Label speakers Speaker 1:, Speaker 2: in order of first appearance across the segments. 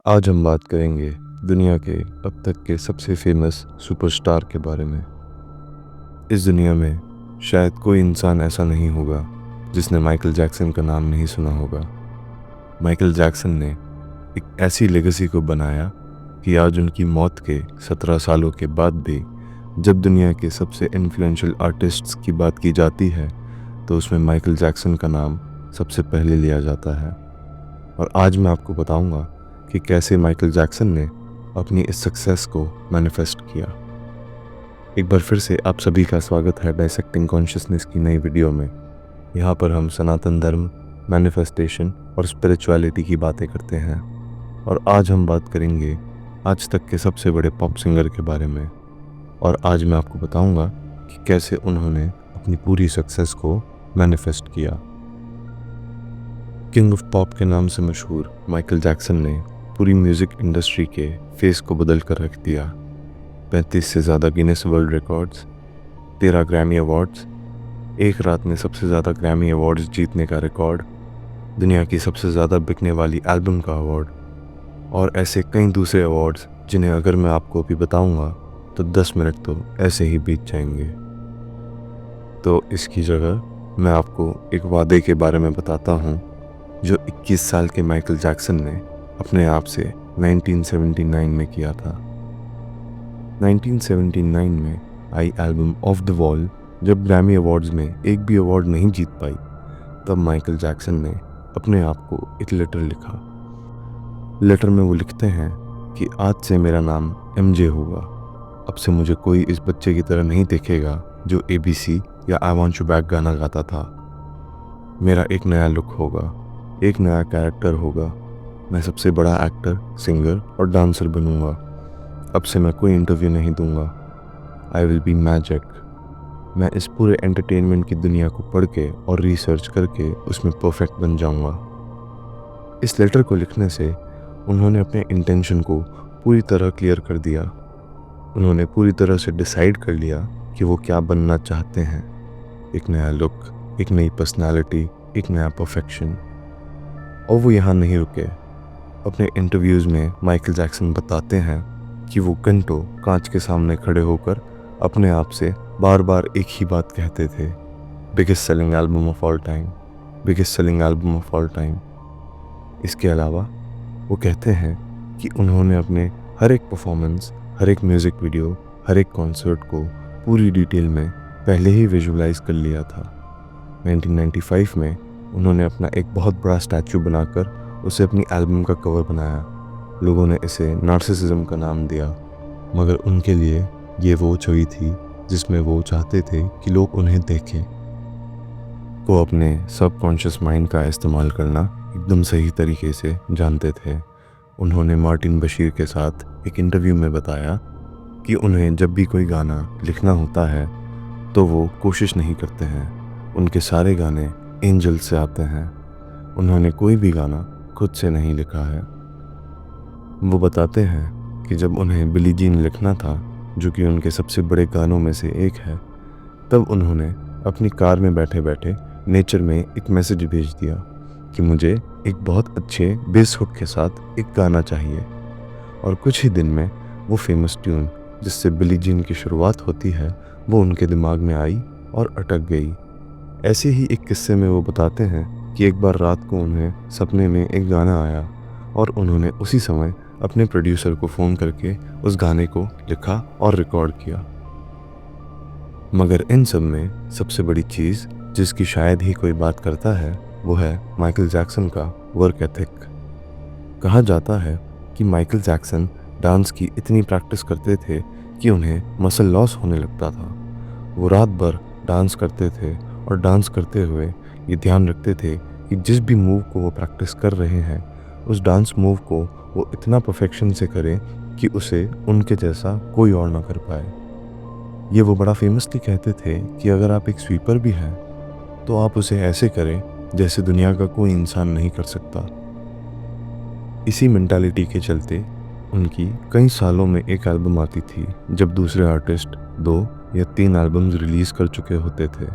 Speaker 1: आज हम बात करेंगे दुनिया के अब तक के सबसे फेमस सुपरस्टार के बारे में। इस दुनिया में शायद कोई इंसान ऐसा नहीं होगा जिसने माइकल जैक्सन का नाम नहीं सुना होगा। माइकल जैक्सन ने एक ऐसी लेगेसी को बनाया कि आज उनकी मौत के 17 सालों के बाद भी जब दुनिया के सबसे इन्फ्लुएंशियल आर्टिस्ट्स की बात की जाती है तो उसमें माइकल जैक्सन का नाम सबसे पहले लिया जाता है। और आज मैं आपको बताऊंगा कि कैसे माइकल जैक्सन ने अपनी इस सक्सेस को मैनिफेस्ट किया। एक बार फिर से आप सभी का स्वागत है डाइसेक्टिंग कॉन्शियसनेस की नई वीडियो में। यहाँ पर हम सनातन धर्म, मैनिफेस्टेशन और स्पिरिचुअलिटी की बातें करते हैं। और आज हम बात करेंगे आज तक के सबसे बड़े पॉप सिंगर के बारे में। और आज मैं आपको बताऊंगा कि कैसे उन्होंने अपनी पूरी सक्सेस को मैनिफेस्ट किया। किंग ऑफ पॉप के नाम से मशहूर माइकल जैक्सन ने पूरी म्यूज़िक इंडस्ट्री के फेस को बदल कर रख दिया। 35 से ज़्यादा Guinness world records, 13 Grammy awards, एक रात में सबसे ज़्यादा ग्रैमी अवार्ड्स जीतने का रिकॉर्ड, दुनिया की सबसे ज़्यादा बिकने वाली एल्बम का अवार्ड और ऐसे कई दूसरे अवार्ड्स जिन्हें अगर मैं आपको अभी बताऊंगा तो 10 मिनट तो ऐसे ही बीत जाएंगे। तो इसकी जगह मैं आपको एक वादे के बारे में बताता हूँ जो 21 साल के माइकल जैक्सन ने अपने आप से 1979 में किया था। 1979 में आई एल्बम ऑफ द वॉल जब ग्रैमी अवार्ड्स में एक भी अवार्ड नहीं जीत पाई, तब माइकल जैक्सन ने अपने आप को एक लेटर लिखा। लेटर में वो लिखते हैं कि आज से मेरा नाम MJ होगा। अब से मुझे कोई इस बच्चे की तरह नहीं देखेगा जो ABC या आई वांट यू बैक गाना गाता था। मेरा एक नया लुक होगा, एक नया कैरेक्टर होगा। मैं सबसे बड़ा एक्टर, सिंगर और डांसर बनूंगा। अब से मैं कोई इंटरव्यू नहीं दूंगा। I will be magic. मैं इस पूरे एंटरटेनमेंट की दुनिया को पढ़ के और रिसर्च करके उसमें परफेक्ट बन जाऊंगा। इस लेटर को लिखने से उन्होंने अपने इंटेंशन को पूरी तरह क्लियर कर दिया। उन्होंने पूरी तरह से डिसाइड कर लिया कि वो क्या बनना चाहते हैं। एक नया लुक, एक नई पर्सनालिटी, एक नया परफेक्शन। और वो यहाँ नहीं रुके। अपने इंटरव्यूज़ में माइकल जैक्सन बताते हैं कि वो घंटों कांच के सामने खड़े होकर अपने आप से बार बार एक ही बात कहते थे, biggest selling album of all time, biggest selling album of all time. इसके अलावा वो कहते हैं कि उन्होंने अपने हर एक परफॉर्मेंस, हर एक म्यूज़िक वीडियो, हर एक कॉन्सर्ट को पूरी डिटेल में पहले ही विजुअलाइज कर लिया था। 1995 में उन्होंने अपना एक बहुत बड़ा स्टैचू बनाकर उसे अपनी एल्बम का कवर बनाया। लोगों ने इसे नार्सिसिज्म का नाम दिया, मगर उनके लिए ये वो छवि थी जिसमें वो चाहते थे कि लोग उन्हें देखें। वो अपने सबकॉन्शियस माइंड का इस्तेमाल करना एकदम सही तरीके से जानते थे। उन्होंने मार्टिन बशीर के साथ एक इंटरव्यू में बताया कि उन्हें जब भी कोई गाना लिखना होता है तो वो कोशिश नहीं करते हैं। उनके सारे गाने एंजल से आते हैं। उन्होंने कोई भी गाना खुद से नहीं लिखा है। वो बताते हैं कि जब उन्हें बिली जीन लिखना था, जो कि उनके सबसे बड़े गानों में से एक है, तब उन्होंने अपनी कार में बैठे बैठे नेचर में एक मैसेज भेज दिया कि मुझे एक बहुत अच्छे बेस हुक के साथ एक गाना चाहिए। और कुछ ही दिन में वो फेमस ट्यून जिससे बिली जीन की शुरुआत होती है वो उनके दिमाग में आई और अटक गई। ऐसे ही एक किस्से में वो बताते हैं कि एक बार रात को उन्हें सपने में एक गाना आया और उन्होंने उसी समय अपने प्रोड्यूसर को फ़ोन करके उस गाने को लिखा और रिकॉर्ड किया। मगर इन सब में सबसे बड़ी चीज़ जिसकी शायद ही कोई बात करता है वो है माइकल जैक्सन का वर्क एथिक। कहा जाता है कि माइकल जैक्सन डांस की इतनी प्रैक्टिस करते थे कि उन्हें मसल लॉस होने लगता था। वो रात भर डांस करते थे और डांस करते हुए ये ध्यान रखते थे कि जिस भी मूव को वो प्रैक्टिस कर रहे हैं उस डांस मूव को वो इतना परफेक्शन से करें कि उसे उनके जैसा कोई और ना कर पाए। ये वो बड़ा फेमसली कहते थे कि अगर आप एक स्वीपर भी हैं तो आप उसे ऐसे करें जैसे दुनिया का कोई इंसान नहीं कर सकता। इसी मेंटालिटी के चलते उनकी कई सालों में एक एल्बम आती थी जब दूसरे आर्टिस्ट 2 या 3 एल्बम्स रिलीज़ कर चुके होते थे।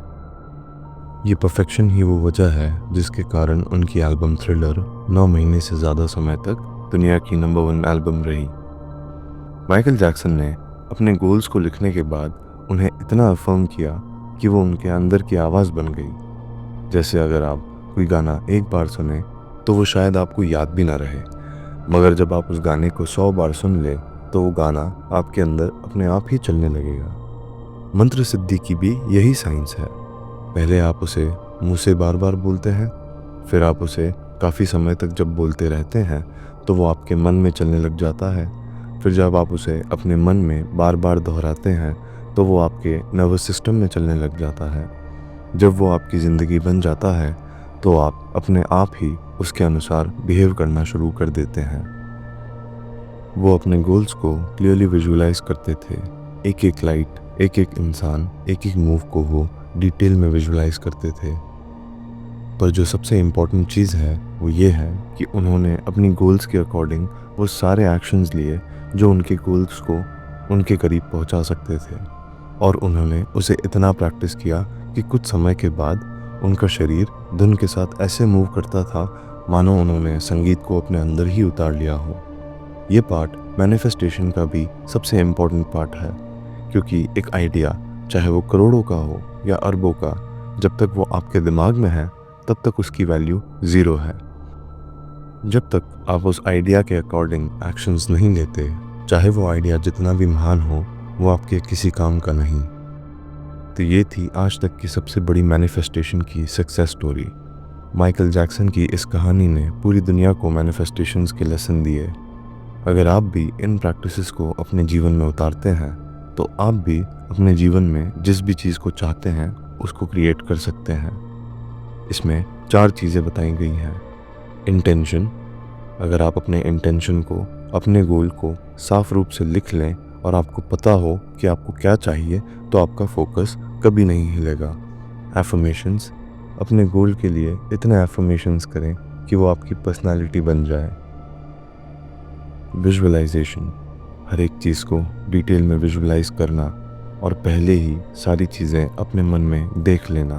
Speaker 1: ये परफेक्शन ही वो वजह है जिसके कारण उनकी एल्बम थ्रिलर 9 महीने से ज़्यादा समय तक दुनिया की नंबर 1 एल्बम रही। माइकल जैक्सन ने अपने गोल्स को लिखने के बाद उन्हें इतना अफर्म किया कि वो उनके अंदर की आवाज़ बन गई। जैसे अगर आप कोई गाना एक बार सुने तो वो शायद आपको याद भी ना रहे, मगर जब आप उस गाने को 100 बार सुन ले तो वो गाना आपके अंदर अपने आप ही चलने लगेगा। मंत्र सिद्धि की भी यही साइंस है। पहले आप उसे मुंह से बार बार बोलते हैं, फिर आप उसे काफ़ी समय तक जब बोलते रहते हैं तो वो आपके मन में चलने लग जाता है। फिर जब आप उसे अपने मन में बार बार दोहराते हैं तो वो आपके नर्वस सिस्टम में चलने लग जाता है। जब वो आपकी ज़िंदगी बन जाता है तो आप अपने आप ही उसके अनुसार बिहेव करना शुरू कर देते हैं। वो अपने गोल्स को क्लियरली विजुअलाइज करते थे। एक एक लाइट, एक एक इंसान, एक एक मूव को वो डिटेल में विजुअलाइज करते थे। पर जो सबसे इम्पॉर्टेंट चीज़ है वो ये है कि उन्होंने अपनी गोल्स के अकॉर्डिंग वो सारे एक्शंस लिए जो उनके गोल्स को उनके करीब पहुंचा सकते थे। और उन्होंने उसे इतना प्रैक्टिस किया कि कुछ समय के बाद उनका शरीर धुन के साथ ऐसे मूव करता था मानो उन्होंने संगीत को अपने अंदर ही उतार लिया हो। ये पार्ट मैनिफेस्टेशन का भी सबसे इम्पॉर्टेंट पार्ट है, क्योंकि एक आइडिया चाहे वो करोड़ों का हो या अरबों का, जब तक वो आपके दिमाग में है तब तक उसकी वैल्यू ज़ीरो है। जब तक आप उस आइडिया के अकॉर्डिंग एक्शंस नहीं लेते, चाहे वो आइडिया जितना भी महान हो, वो आपके किसी काम का नहीं। तो ये थी आज तक की सबसे बड़ी मैनिफेस्टेशन की सक्सेस स्टोरी। माइकल जैक्सन की इस कहानी ने पूरी दुनिया को मैनिफेस्टेशंस के लेसन दिए। अगर आप भी इन प्रैक्टिसेस को अपने जीवन में उतारते हैं तो आप भी अपने जीवन में जिस भी चीज़ को चाहते हैं उसको क्रिएट कर सकते हैं। इसमें 4 चीज़ें बताई गई हैं। इंटेंशन, अगर आप अपने इंटेंशन को, अपने गोल को साफ रूप से लिख लें और आपको पता हो कि आपको क्या चाहिए तो आपका फोकस कभी नहीं हिलेगा। एफर्मेशंस, अपने गोल के लिए इतने एफर्मेशंस करें कि वो आपकी पर्सनालिटी बन जाए। विजुअलाइजेशन, हर एक चीज़ को डिटेल में विजुअलाइज करना और पहले ही सारी चीज़ें अपने मन में देख लेना।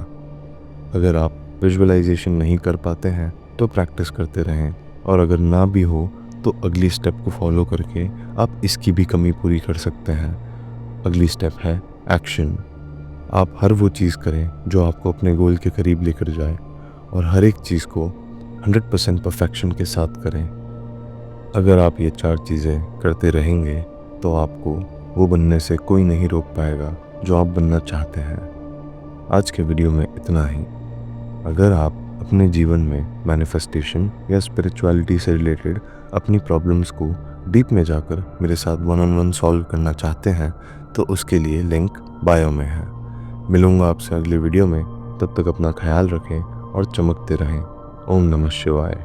Speaker 1: अगर आप विजुअलाइजेशन नहीं कर पाते हैं तो प्रैक्टिस करते रहें, और अगर ना भी हो तो अगली स्टेप को फॉलो करके आप इसकी भी कमी पूरी कर सकते हैं। अगली स्टेप है एक्शन। आप हर वो चीज़ करें जो आपको अपने गोल के करीब लेकर जाए, और हर एक चीज़ को 100% परफेक्शन के साथ करें। अगर आप ये 4 चीज़ें करते रहेंगे तो आपको वो बनने से कोई नहीं रोक पाएगा जो आप बनना चाहते हैं। आज के वीडियो में इतना ही। अगर आप अपने जीवन में मैनिफेस्टेशन या स्पिरिचुअलिटी से रिलेटेड अपनी प्रॉब्लम्स को डीप में जाकर मेरे साथ 1-on-1 सॉल्व करना चाहते हैं तो उसके लिए लिंक बायो में है। मिलूंगा आपसे अगले वीडियो में। तब तक अपना ख्याल रखें और चमकते रहें। ओम नमः शिवाय।